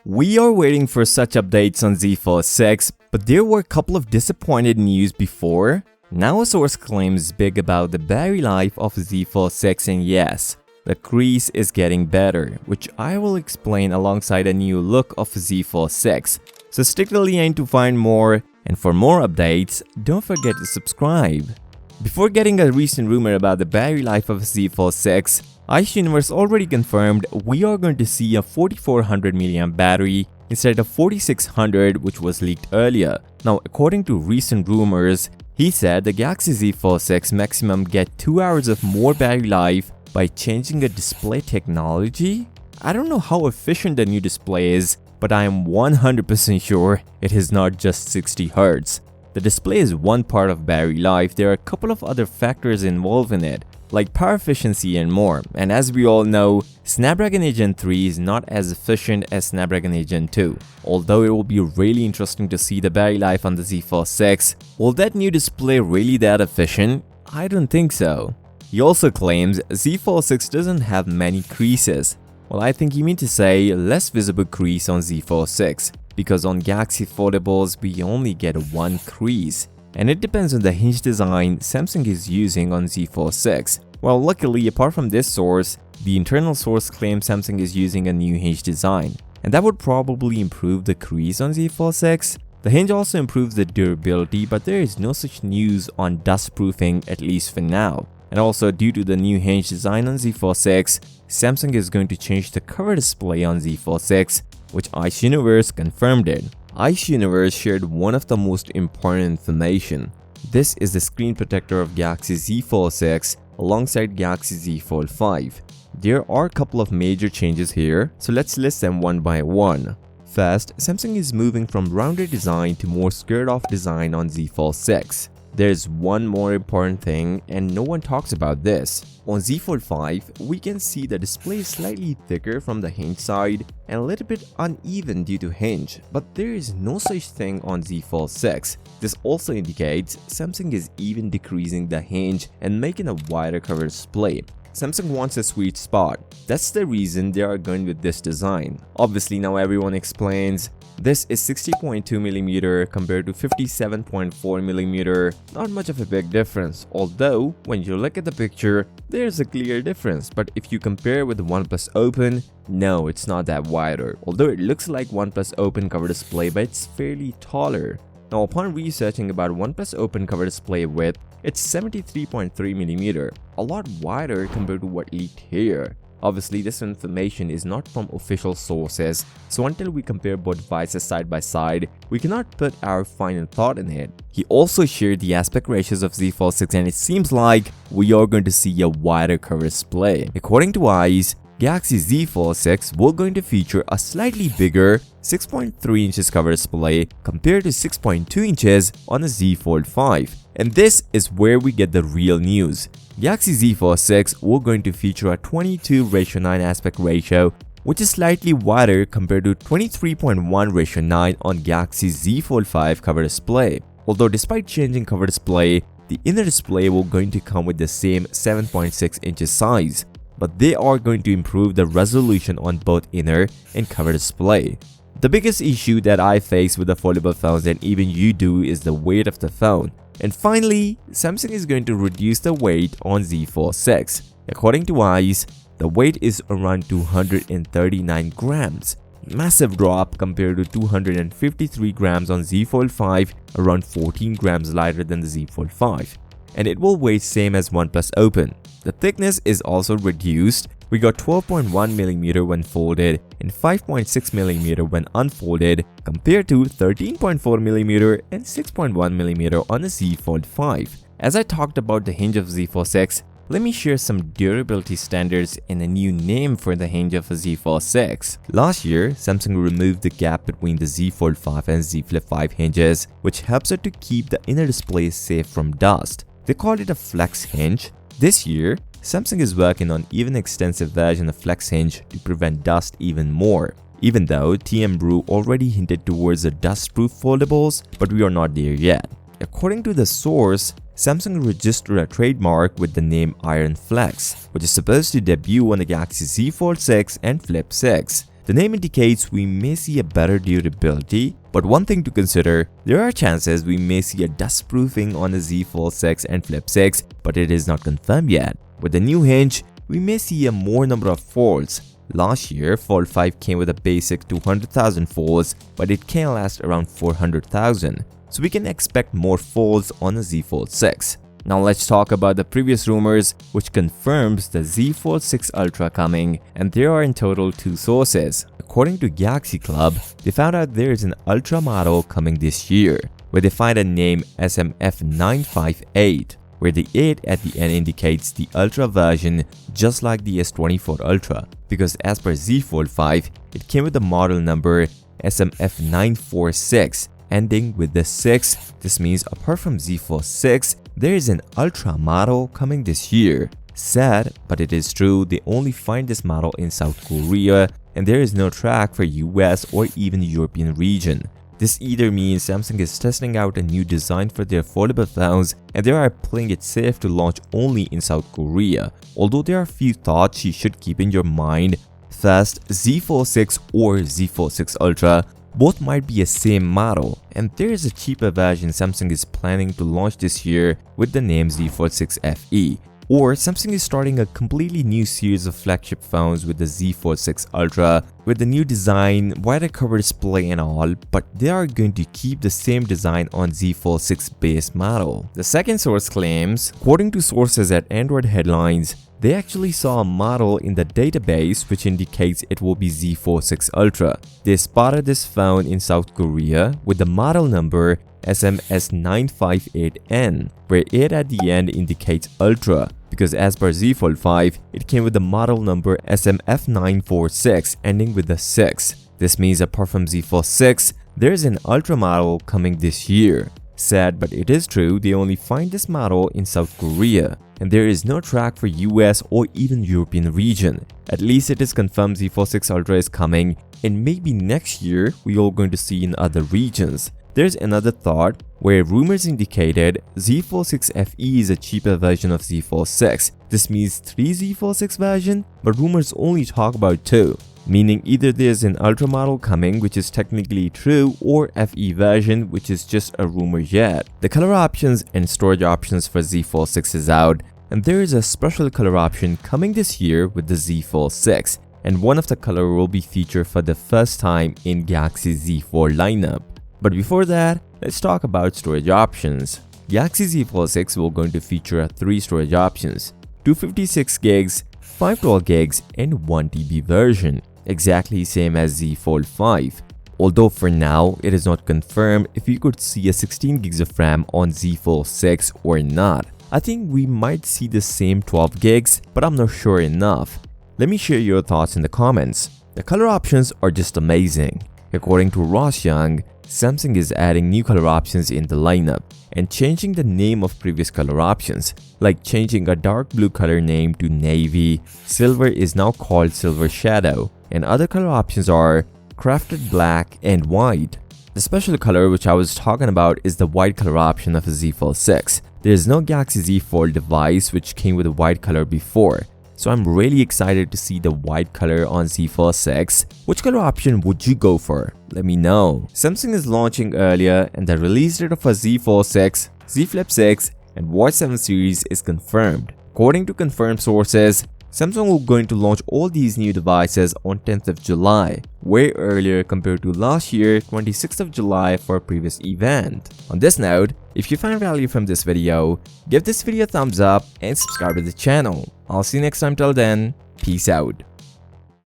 We are waiting for such updates on Z Fold 6, but there were a couple of disappointed news before. Now a source claims big about the battery life of Z Fold 6, and yes, the crease is getting better, which I will explain alongside a new look of Z Fold 6. So stick till the end to find more, and for more updates, don't forget to subscribe. Before getting a recent rumor about the battery life of Z Fold 6, Ice Universe already confirmed we are going to see a 4400 mAh battery instead of 4600, which was leaked earlier. Now, according to recent rumors, he said the Galaxy Z Fold 6 maximum get 2 hours of more battery life by changing a display technology. I don't know how efficient the new display is, but I am 100% sure it is not just 60 Hz. The display is one part of battery life. There are a couple of other factors involved in it, like power efficiency and more. And as we all know, Snapdragon 8 Gen 3 is not as efficient as Snapdragon 8 Gen 2. Although it will be really interesting to see the battery life on the Z Fold 6, will that new display really that efficient? I don't think so. He also claims Z Fold 6 doesn't have many creases. Well, I think you mean to say less visible crease on Z Fold 6, because on Galaxy Foldables we only get one crease. And it depends on the hinge design Samsung is using on Z Fold 6. Well, luckily, apart from this source, the internal source claims Samsung is using a new hinge design, and that would probably improve the crease on Z Fold 6. The hinge also improves the durability, but there is no such news on dust proofing, at least for now. And also, due to the new hinge design on Z Fold 6, Samsung is going to change the cover display on Z Fold 6, which Ice Universe confirmed it. Ice Universe shared one of the most important information. This is the screen protector of Galaxy Z Fold 6 alongside Galaxy Z Fold 5. There are a couple of major changes here, so let's list them one by one. First, Samsung is moving from rounded design to more squared off design on Z Fold 6. There's one more important thing, and no one talks about this. On Z Fold 5, we can see the display is slightly thicker from the hinge side and a little bit uneven due to hinge, but there is no such thing on Z Fold 6. This also indicates Samsung is even decreasing the hinge and making a wider cover display. Samsung wants a sweet spot. That's the reason they are going with this design. Obviously, now everyone explains this is 60.2mm compared to 57.4mm. Not much of a big difference, although when you look at the picture, there's a clear difference. But if you compare with the OnePlus Open, no, it's not that wider. Although it looks like OnePlus Open cover display, but it's fairly taller. Now, upon researching about OnePlus Open cover display width, it's 73.3mm, a lot wider compared to what leaked here. Obviously, this information is not from official sources, so until we compare both devices side by side, we cannot put our final thought in it. He also shared the aspect ratios of Z Fold 6, and it seems like we are going to see a wider cover display. According to Ice, Galaxy Z Fold 6 will going to feature a slightly bigger 6.3 inches cover display compared to 6.2 inches on the Z Fold 5. And this is where we get the real news. Galaxy Z Fold 6 will going to feature a 22:9 aspect ratio, which is slightly wider compared to 23.1:9 on Galaxy Z Fold 5 cover display. Although despite changing cover display, the inner display will going to come with the same 7.6 inches size, but they are going to improve the resolution on both inner and cover display. The biggest issue that I face with the foldable phones, and even you do, is the weight of the phone. And finally, Samsung is going to reduce the weight on Z Fold 6. According to Ice, the weight is around 239 grams. Massive drop compared to 253 grams on Z Fold 5, around 14 grams lighter than the Z Fold 5. And it will weigh same as OnePlus Open. The thickness is also reduced. We got 12.1mm when folded and 5.6mm when unfolded, compared to 13.4mm and 6.1mm on the Z Fold 5. As I talked about the hinge of Z Fold 6, let me share some durability standards and a new name for the hinge of a Z Fold 6. Last year, Samsung removed the gap between the Z Fold 5 and Z Flip 5 hinges, which helps it to keep the inner display safe from dust. They called it a flex hinge. This year, Samsung is working on even extensive version of flex hinge to prevent dust even more. Even though TM Brew already hinted towards the dust-proof foldables, but we are not there yet. According to the source, Samsung registered a trademark with the name Iron Flex, which is supposed to debut on the Galaxy Z Fold 6 and Flip 6. The name indicates we may see a better durability, but one thing to consider, there are chances we may see a dustproofing on the Z Fold 6 and Flip 6, but it is not confirmed yet. With the new hinge, we may see a more number of folds. Last year, Fold 5 came with a basic 200,000 folds, but it can last around 400,000. So we can expect more folds on the Z Fold 6. Now let's talk about the previous rumors, which confirms the Z Fold 6 Ultra coming, and there are in total 2 sources. According to Galaxy Club, they found out there is an Ultra model coming this year, where they find a name SMF958, where the 8 at the end indicates the Ultra version just like the S24 Ultra, because as per Z Fold 5, it came with the model number SMF946, ending with the 6. This means apart from Z Fold 6, there is an Ultra model coming this year. Sad, but it is true, they only find this model in South Korea, and there is no track for US or even the European region. This either means Samsung is testing out a new design for their foldable phones and they are playing it safe to launch only in South Korea. Although there are a few thoughts you should keep in your mind. First, Z Fold 6 or Z Fold 6 Ultra, both might be a same model, and there is a cheaper version Samsung is planning to launch this year with the name Z Fold 6 FE. Or Samsung is starting a completely new series of flagship phones with the Z Fold 6 Ultra with the new design, wider cover display and all, but they are going to keep the same design on Z Fold 6 base model. The second source claims, according to sources at Android Headlines, they actually saw a model in the database which indicates it will be Z Fold 6 Ultra. They spotted this phone in South Korea with the model number SMS958N, where 8 at the end indicates Ultra, because as per Z Fold 5, it came with the model number SMF946 ending with the 6. This means apart from Z Fold 6, there is an Ultra model coming this year. Sad, but it is true, they only find this model in South Korea, and there is no track for US or even European region. At least it is confirmed Z Fold 6 Ultra is coming, and maybe next year we are going to see in other regions. There's another thought where rumors indicated Z Fold 6 FE is a cheaper version of Z Fold 6. This means 3 Z Fold 6 version, but rumors only talk about 2. Meaning either there's an Ultra model coming which is technically true, or FE version which is just a rumor yet. The color options and storage options for Z Fold 6 is out, and there is a special color option coming this year with the Z Fold 6, and one of the color will be featured for the first time in Galaxy Z Fold lineup. But before that, let's talk about storage options. Galaxy Z Fold 6 will going to feature 3 storage options, 256 gigs, 512 gigs, and 1TB version, exactly same as Z Fold 5. Although for now, it is not confirmed if we could see a 16 gigs of RAM on Z Fold 6 or not. I think we might see the same 12 gigs, but I'm not sure enough. Let me share your thoughts in the comments. The color options are just amazing. According to Ross Young, Samsung is adding new color options in the lineup and changing the name of previous color options, like changing a dark blue color name to navy, silver is now called silver shadow, and other color options are crafted black and white. The special color which I was talking about is the white color option of a Z Fold 6. There is no Galaxy Z Fold device which came with a white color before. So I'm really excited to see the white color on Z Fold 6. Which color option would you go for? Let me know. Samsung is launching earlier, and the release date of a Z Fold 6, Z Flip 6, and Watch 7 series is confirmed. According to confirmed sources, Samsung will going to launch all these new devices on 10th of July, way earlier compared to last year, 26th of July for a previous event. On this note, if you find value from this video, give this video a thumbs up and subscribe to the channel. I'll see you next time. Till then, peace out.